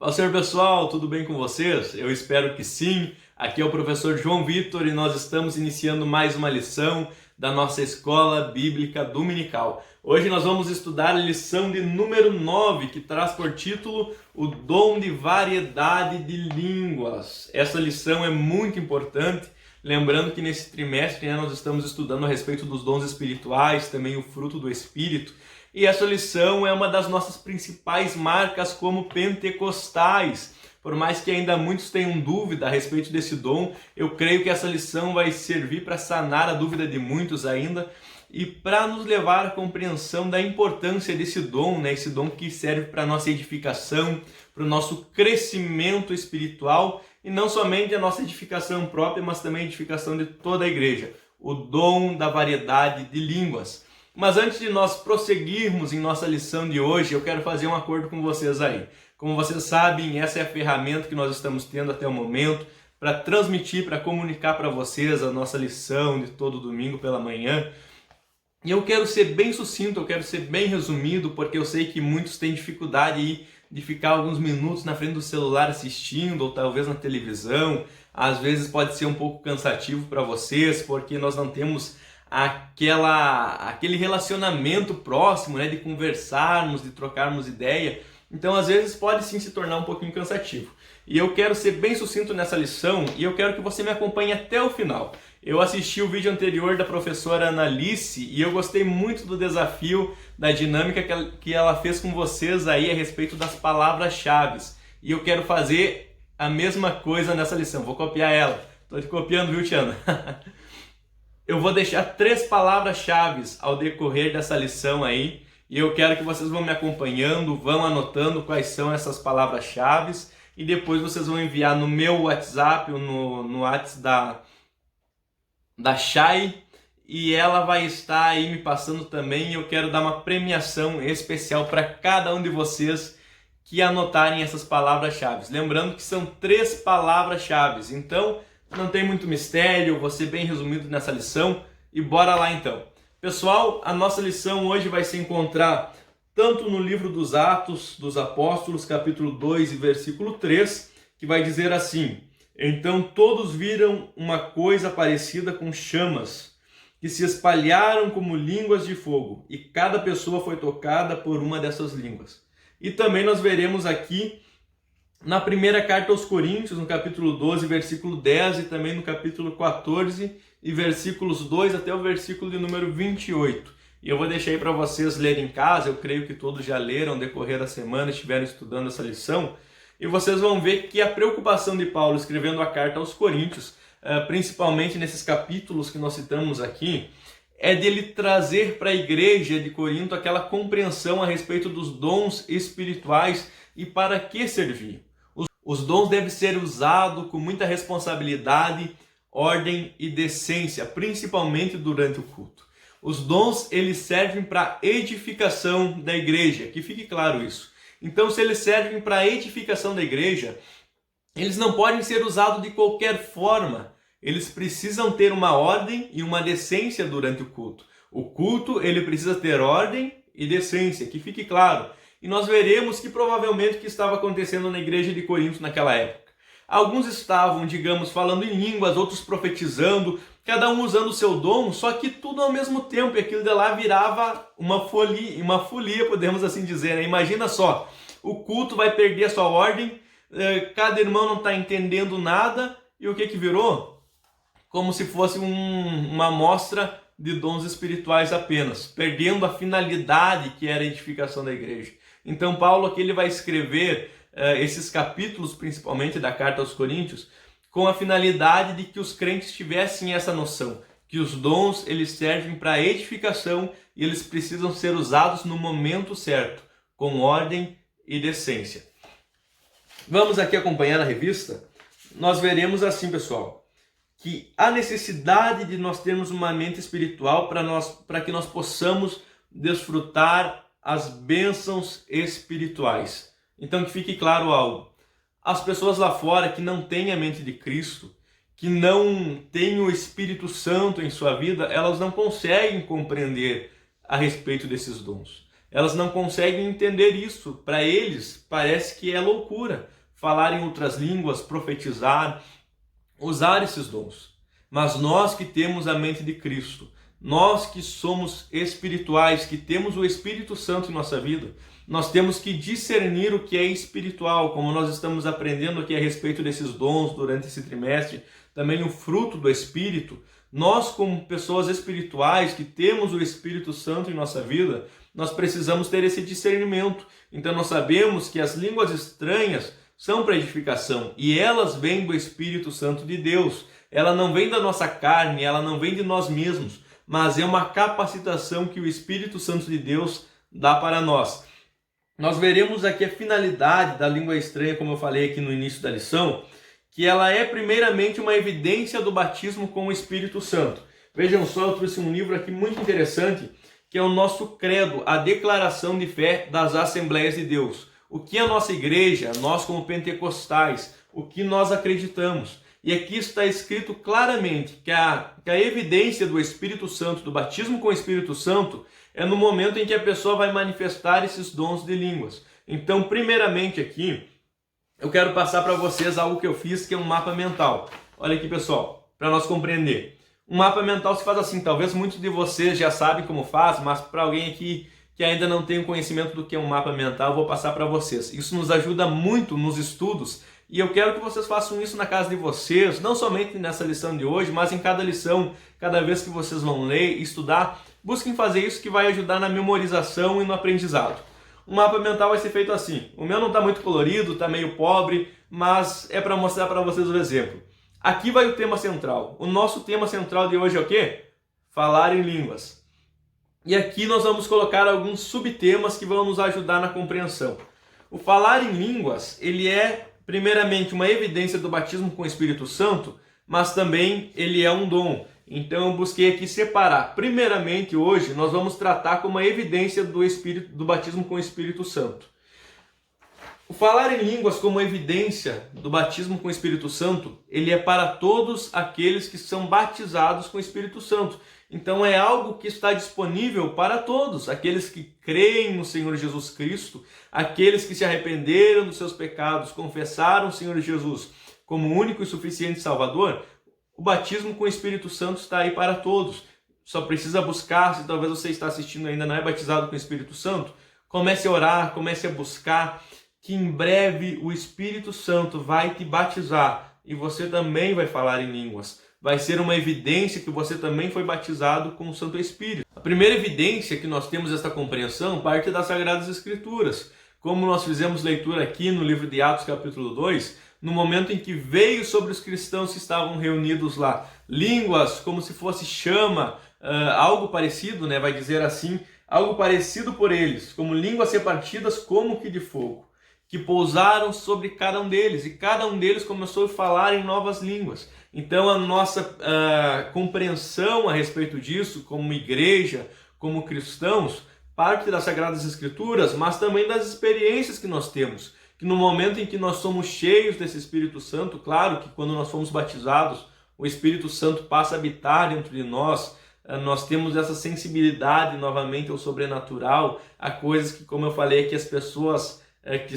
Fala, senhor pessoal, tudo bem com vocês? Eu espero que sim. Aqui é o professor João Vitor e nós estamos iniciando mais uma lição da nossa Escola Bíblica Dominical. Hoje nós vamos estudar a lição de número 9, que traz por título o dom de variedade de línguas. Essa lição é muito importante, lembrando que nesse trimestre nós estamos estudando a respeito dos dons espirituais, também o fruto do Espírito. E essa lição é uma das nossas principais marcas como pentecostais. Por mais que ainda muitos tenham dúvida a respeito desse dom, eu creio que essa lição vai servir para sanar a dúvida de muitos ainda e para nos levar à compreensão da importância desse dom, né? Esse dom que serve para a nossa edificação, para o nosso crescimento espiritual e não somente a nossa edificação própria, mas também a edificação de toda a igreja. O dom da variedade de línguas. Mas antes de nós prosseguirmos em nossa lição de hoje, eu quero fazer um acordo com vocês aí. Como vocês sabem, essa é a ferramenta que nós estamos tendo até o momento para transmitir, para comunicar para vocês a nossa lição de todo domingo pela manhã. E eu quero ser bem sucinto, eu quero ser bem resumido, porque eu sei que muitos têm dificuldade aí de ficar alguns minutos na frente do celular assistindo, ou talvez na televisão. Às vezes pode ser um pouco cansativo para vocês, porque nós não temos aquele relacionamento próximo, né, de conversarmos, de trocarmos ideia. Então, às vezes, pode sim se tornar um pouquinho cansativo. E eu quero ser bem sucinto nessa lição e eu quero que você me acompanhe até o final. Eu assisti o vídeo anterior da professora Analice e eu gostei muito do desafio, da dinâmica que ela fez com vocês aí a respeito das palavras-chave. E eu quero fazer a mesma coisa nessa lição. Vou copiar ela. Estou te copiando, viu, Tiana? Eu vou deixar 3 palavras-chave ao decorrer dessa lição aí, e eu quero que vocês vão me acompanhando, vão anotando quais são essas palavras-chave, e depois vocês vão enviar no meu WhatsApp ou no WhatsApp da Chay, e ela vai estar aí me passando também, e eu quero dar uma premiação especial para cada um de vocês que anotarem essas palavras-chave. Lembrando que são 3 palavras-chave, então não tem muito mistério, vou ser bem resumido nessa lição e bora lá então. Pessoal, a nossa lição hoje vai se encontrar tanto no livro dos Atos dos Apóstolos, capítulo 2 e versículo 3, que vai dizer assim: Então todos viram uma coisa parecida com chamas, que se espalharam como línguas de fogo, e cada pessoa foi tocada por uma dessas línguas. E também nós veremos aqui na primeira carta aos Coríntios, no capítulo 12, versículo 10, e também no capítulo 14, e versículos 2 até o versículo de número 28. E eu vou deixar aí para vocês lerem em casa, eu creio que todos já leram no decorrer da semana, estiveram estudando essa lição, e vocês vão ver que a preocupação de Paulo escrevendo a carta aos Coríntios, principalmente nesses capítulos que nós citamos aqui, é dele trazer para a igreja de Corinto aquela compreensão a respeito dos dons espirituais e para que servir. Os dons devem ser usados com muita responsabilidade, ordem e decência, principalmente durante o culto. Os dons, eles servem para edificação da igreja, que fique claro isso. Então, se eles servem para edificação da igreja, eles não podem ser usados de qualquer forma. Eles precisam ter uma ordem e uma decência durante o culto. O culto, ele precisa ter ordem e decência, que fique claro. E nós veremos que provavelmente o que estava acontecendo na igreja de Corinto naquela época. Alguns estavam, digamos, falando em línguas, outros profetizando, cada um usando o seu dom, só que tudo ao mesmo tempo, e aquilo de lá virava uma folia, podemos assim dizer, né? Imagina só, o culto vai perder a sua ordem, cada irmão não está entendendo nada, e o que virou? Como se fosse uma amostra de dons espirituais apenas, perdendo a finalidade que era a edificação da igreja. Então Paulo aqui ele vai escrever esses capítulos, principalmente da carta aos Coríntios, com a finalidade de que os crentes tivessem essa noção, que os dons eles servem para edificação e eles precisam ser usados no momento certo, com ordem e decência. Vamos aqui acompanhar a revista? Nós veremos assim, pessoal, que há necessidade de nós termos uma mente espiritual para que nós possamos desfrutar as bênçãos espirituais. Então, que fique claro algo. As pessoas lá fora que não têm a mente de Cristo, que não têm o Espírito Santo em sua vida, elas não conseguem compreender a respeito desses dons. Elas não conseguem entender isso. Para eles, parece que é loucura falar em outras línguas, profetizar, usar esses dons. Mas nós que temos a mente de Cristo, nós que somos espirituais, que temos o Espírito Santo em nossa vida, nós temos que discernir o que é espiritual, como nós estamos aprendendo aqui a respeito desses dons durante esse trimestre, também o fruto do Espírito. Nós, como pessoas espirituais que temos o Espírito Santo em nossa vida, nós precisamos ter esse discernimento. Então nós sabemos que as línguas estranhas são para edificação e elas vêm do Espírito Santo de Deus. Ela não vem da nossa carne, ela não vem de nós mesmos, mas é uma capacitação que o Espírito Santo de Deus dá para nós. Nós veremos aqui a finalidade da língua estranha, como eu falei aqui no início da lição, que ela é primeiramente uma evidência do batismo com o Espírito Santo. Vejam só, eu trouxe um livro aqui muito interessante, que é o nosso credo, a declaração de fé das Assembleias de Deus. O que a nossa igreja, nós como pentecostais, o que nós acreditamos. E aqui está escrito claramente que a evidência do Espírito Santo, do batismo com o Espírito Santo, é no momento em que a pessoa vai manifestar esses dons de línguas. Então, primeiramente aqui, eu quero passar para vocês algo que eu fiz, que é um mapa mental. Olha aqui, pessoal, para nós compreender. Um mapa mental se faz assim, talvez muitos de vocês já sabem como faz, mas para alguém aqui que ainda não tem o conhecimento do que é um mapa mental, eu vou passar para vocês. Isso nos ajuda muito nos estudos e eu quero que vocês façam isso na casa de vocês, não somente nessa lição de hoje, mas em cada lição, cada vez que vocês vão ler e estudar, busquem fazer isso que vai ajudar na memorização e no aprendizado. Um mapa mental vai ser feito assim. O meu não está muito colorido, está meio pobre, mas é para mostrar para vocês o exemplo. Aqui vai o tema central. O nosso tema central de hoje é o quê? Falar em línguas. E aqui nós vamos colocar alguns subtemas que vão nos ajudar na compreensão. O falar em línguas, ele é primeiramente uma evidência do batismo com o Espírito Santo, mas também ele é um dom. Então eu busquei aqui separar. Primeiramente hoje nós vamos tratar como uma evidência do batismo com o Espírito Santo. O falar em línguas como evidência do batismo com o Espírito Santo, ele é para todos aqueles que são batizados com o Espírito Santo. Então é algo que está disponível para todos, aqueles que creem no Senhor Jesus Cristo, aqueles que se arrependeram dos seus pecados, confessaram o Senhor Jesus como único e suficiente Salvador. O batismo com o Espírito Santo está aí para todos. Só precisa buscar, se talvez você está assistindo e ainda não é batizado com o Espírito Santo, comece a orar, comece a buscar, que em breve o Espírito Santo vai te batizar e você também vai falar em línguas. Vai ser uma evidência que você também foi batizado com o Santo Espírito. A primeira evidência que nós temos esta compreensão parte das Sagradas Escrituras. Como nós fizemos leitura aqui no livro de Atos capítulo 2, no momento em que veio sobre os cristãos que estavam reunidos lá, línguas como se fosse chama, algo parecido, né? Vai dizer assim, algo parecido por eles, como línguas repartidas como que de fogo, que pousaram sobre cada um deles, e cada um deles começou a falar em novas línguas. Então a nossa compreensão a respeito disso, como igreja, como cristãos, parte das Sagradas Escrituras, mas também das experiências que nós temos. Que no momento em que nós somos cheios desse Espírito Santo, claro que quando nós fomos batizados, o Espírito Santo passa a habitar dentro de nós, nós temos essa sensibilidade novamente ao sobrenatural, a coisas que, como eu falei, que as pessoas que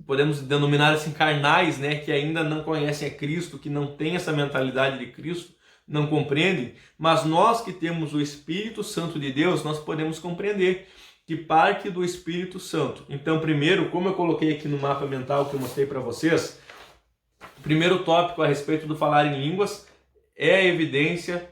podemos denominar assim carnais, né, que ainda não conhecem a Cristo, que não têm essa mentalidade de Cristo, não compreendem, mas nós que temos o Espírito Santo de Deus, nós podemos compreender que parte do Espírito Santo. Então, primeiro, como eu coloquei aqui no mapa mental que eu mostrei para vocês, o primeiro tópico a respeito do falar em línguas é a evidência,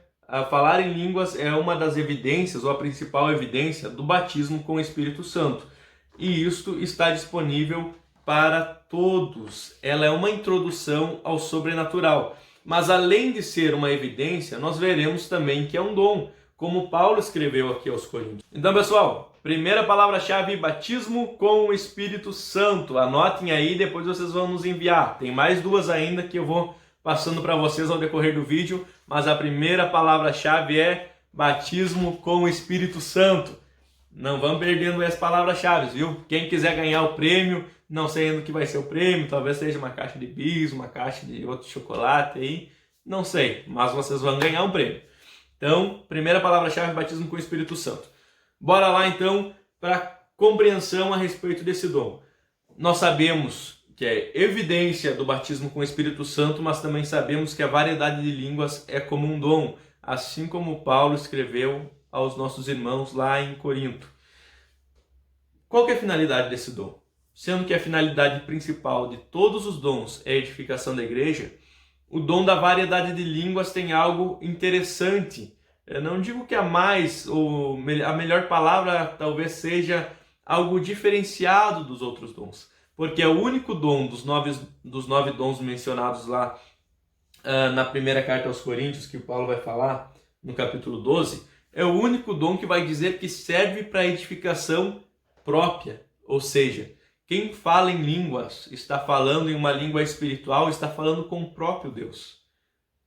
falar em línguas é uma das evidências, ou a principal evidência do batismo com o Espírito Santo. E isto está disponível para todos. Ela é uma introdução ao sobrenatural. Mas além de ser uma evidência, nós veremos também que é um dom, como Paulo escreveu aqui aos Coríntios. Então, pessoal, primeira palavra-chave, batismo com o Espírito Santo. Anotem aí, depois vocês vão nos enviar. Tem mais duas ainda que eu vou passando para vocês ao decorrer do vídeo, mas a primeira palavra-chave é batismo com o Espírito Santo. Não vamos perdendo as palavras-chave, viu? Quem quiser ganhar o prêmio, não sei ainda o que vai ser o prêmio, talvez seja uma caixa de bis, uma caixa de outro chocolate aí, não sei, mas vocês vão ganhar um prêmio. Então, primeira palavra-chave, batismo com o Espírito Santo. Bora lá então para compreensão a respeito desse dom. Nós sabemos que é evidência do batismo com o Espírito Santo, mas também sabemos que a variedade de línguas é como um dom, assim como Paulo escreveu aos nossos irmãos lá em Corinto. Qual que é a finalidade desse dom? Sendo que a finalidade principal de todos os dons é a edificação da igreja, o dom da variedade de línguas tem algo interessante. Eu não digo que a mais, ou a melhor palavra talvez seja algo diferenciado dos outros dons, porque é o único dom dos nove dons mencionados lá na primeira carta aos Coríntios, que o Paulo vai falar no capítulo 12, é o único dom que vai dizer que serve para edificação própria, ou seja, quem fala em línguas está falando em uma língua espiritual, está falando com o próprio Deus.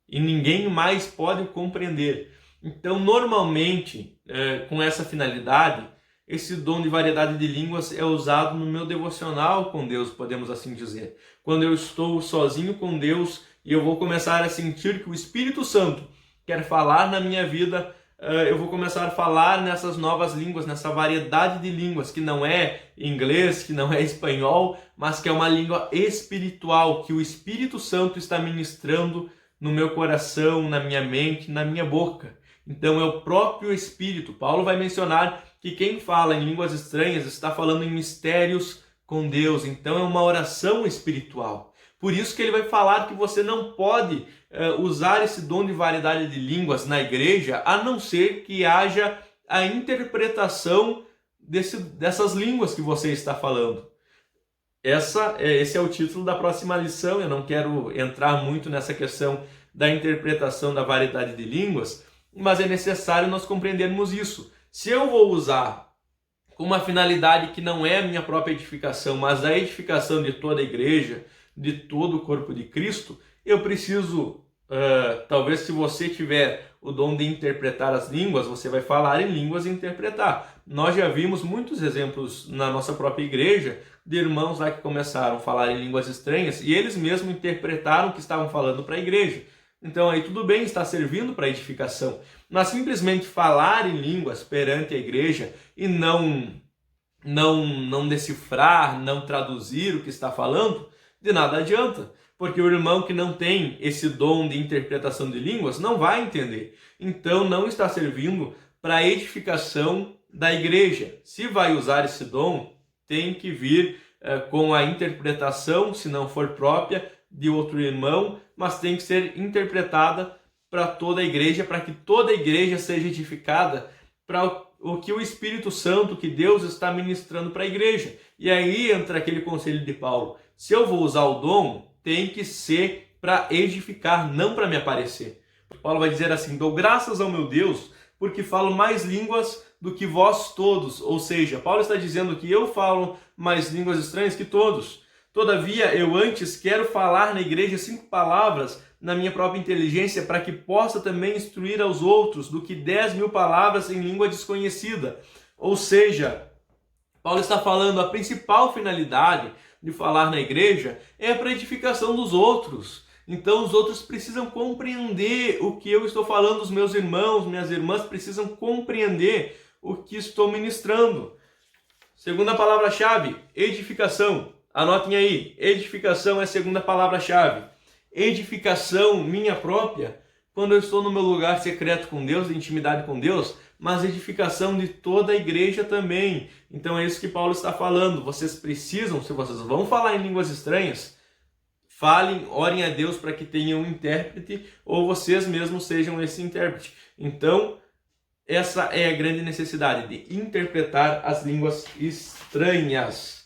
E ninguém mais pode compreender. Então, normalmente, com essa finalidade, esse dom de variedade de línguas é usado no meu devocional com Deus, podemos assim dizer. Quando eu estou sozinho com Deus e eu vou começar a sentir que o Espírito Santo quer falar na minha vida, eu vou começar a falar nessas novas línguas, nessa variedade de línguas, que não é inglês, que não é espanhol, mas que é uma língua espiritual, que o Espírito Santo está ministrando no meu coração, na minha mente, na minha boca. Então é o próprio Espírito. Paulo vai mencionar que quem fala em línguas estranhas está falando em mistérios com Deus. Então é uma oração espiritual. Por isso que ele vai falar que você não pode usar esse dom de variedade de línguas na igreja, a não ser que haja a interpretação dessas línguas que você está falando. Esse é o título da próxima lição. Eu não quero entrar muito nessa questão da interpretação da variedade de línguas, mas é necessário nós compreendermos isso. Se eu vou usar com uma finalidade que não é a minha própria edificação, mas a edificação de toda a igreja, de todo o corpo de Cristo, eu preciso, talvez se você tiver o dom de interpretar as línguas, você vai falar em línguas e interpretar. Nós já vimos muitos exemplos na nossa própria igreja de irmãos lá que começaram a falar em línguas estranhas e eles mesmos interpretaram o que estavam falando para a igreja. Então aí tudo bem, está servindo para edificação. Mas simplesmente falar em línguas perante a igreja e não decifrar, não traduzir o que está falando, de nada adianta. Porque o irmão que não tem esse dom de interpretação de línguas não vai entender. Então não está servindo para a edificação da igreja. Se vai usar esse dom, tem que vir com a interpretação, se não for própria, de outro irmão, mas tem que ser interpretada para toda a igreja, para que toda a igreja seja edificada para o que o Espírito Santo, que Deus está ministrando para a igreja. E aí entra aquele conselho de Paulo. Se eu vou usar o dom, tem que ser para edificar, não para me aparecer. Paulo vai dizer assim: dou graças ao meu Deus, porque falo mais línguas do que vós todos. Ou seja, Paulo está dizendo que eu falo mais línguas estranhas que todos. Todavia, eu antes quero falar na igreja 5 palavras na minha própria inteligência, para que possa também instruir aos outros, do que 10.000 palavras em língua desconhecida. Ou seja, Paulo está falando, a principal finalidade de falar na igreja é para a edificação dos outros. Então os outros precisam compreender o que eu estou falando, os meus irmãos, minhas irmãs precisam compreender o que estou ministrando. Segunda palavra-chave, edificação. Anotem aí, edificação é a segunda palavra-chave. Edificação minha própria, quando eu estou no meu lugar secreto com Deus, de intimidade com Deus, mas edificação de toda a igreja também. Então é isso que Paulo está falando. Vocês precisam, se vocês vão falar em línguas estranhas, falem, orem a Deus para que tenham um intérprete, ou vocês mesmos sejam esse intérprete. Então, essa é a grande necessidade, de interpretar as línguas estranhas.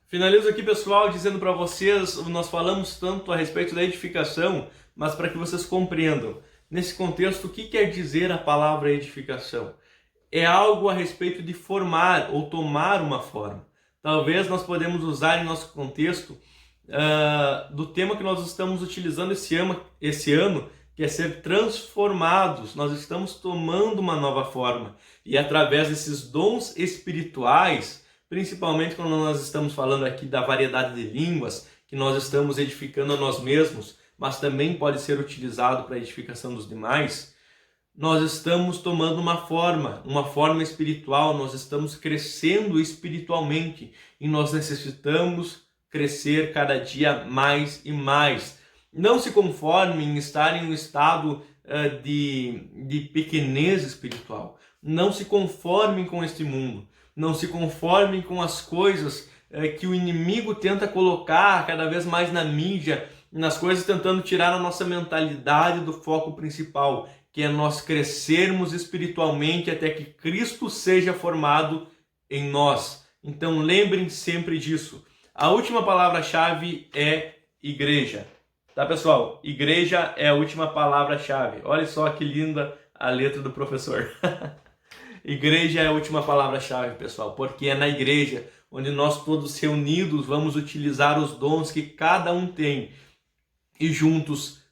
Finalizo aqui, pessoal, dizendo para vocês, nós falamos tanto a respeito da edificação, mas para que vocês compreendam, nesse contexto, o que quer dizer a palavra edificação? É algo a respeito de formar ou tomar uma forma. Talvez nós podemos usar em nosso contexto do tema que nós estamos utilizando esse ano, que é ser transformados. Nós estamos tomando uma nova forma. E através desses dons espirituais, principalmente quando nós estamos falando aqui da variedade de línguas, que nós estamos edificando a nós mesmos, mas também pode ser utilizado para a edificação dos demais, nós estamos tomando uma forma espiritual, nós estamos crescendo espiritualmente e nós necessitamos crescer cada dia mais e mais. Não se conforme em estar em um estado de pequenez espiritual. Não se conformem com este mundo. Não se conformem com as coisas que o inimigo tenta colocar cada vez mais na mídia, nas coisas tentando tirar a nossa mentalidade do foco principal, que é nós crescermos espiritualmente até que Cristo seja formado em nós. Então lembrem sempre disso. A última palavra-chave é igreja. Tá, pessoal? Igreja é a última palavra-chave. Olha só que linda a letra do professor. Igreja é a última palavra-chave, pessoal, porque é na igreja onde nós todos reunidos vamos utilizar os dons que cada um tem e juntos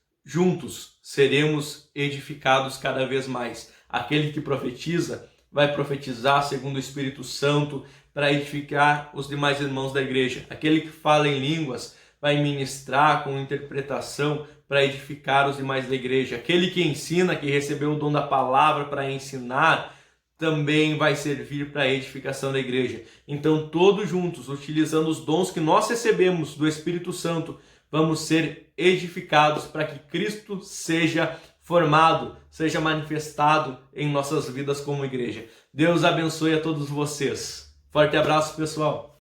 seremos edificados cada vez mais. Aquele que profetiza vai profetizar segundo o Espírito Santo para edificar os demais irmãos da igreja. Aquele que fala em línguas vai ministrar com interpretação para edificar os demais da igreja. Aquele que ensina, que recebeu o dom da palavra para ensinar, também vai servir para a edificação da igreja. Então, todos juntos, utilizando os dons que nós recebemos do Espírito Santo, vamos ser edificados para que Cristo seja formado, seja manifestado em nossas vidas como igreja. Deus abençoe a todos vocês. Forte abraço, pessoal!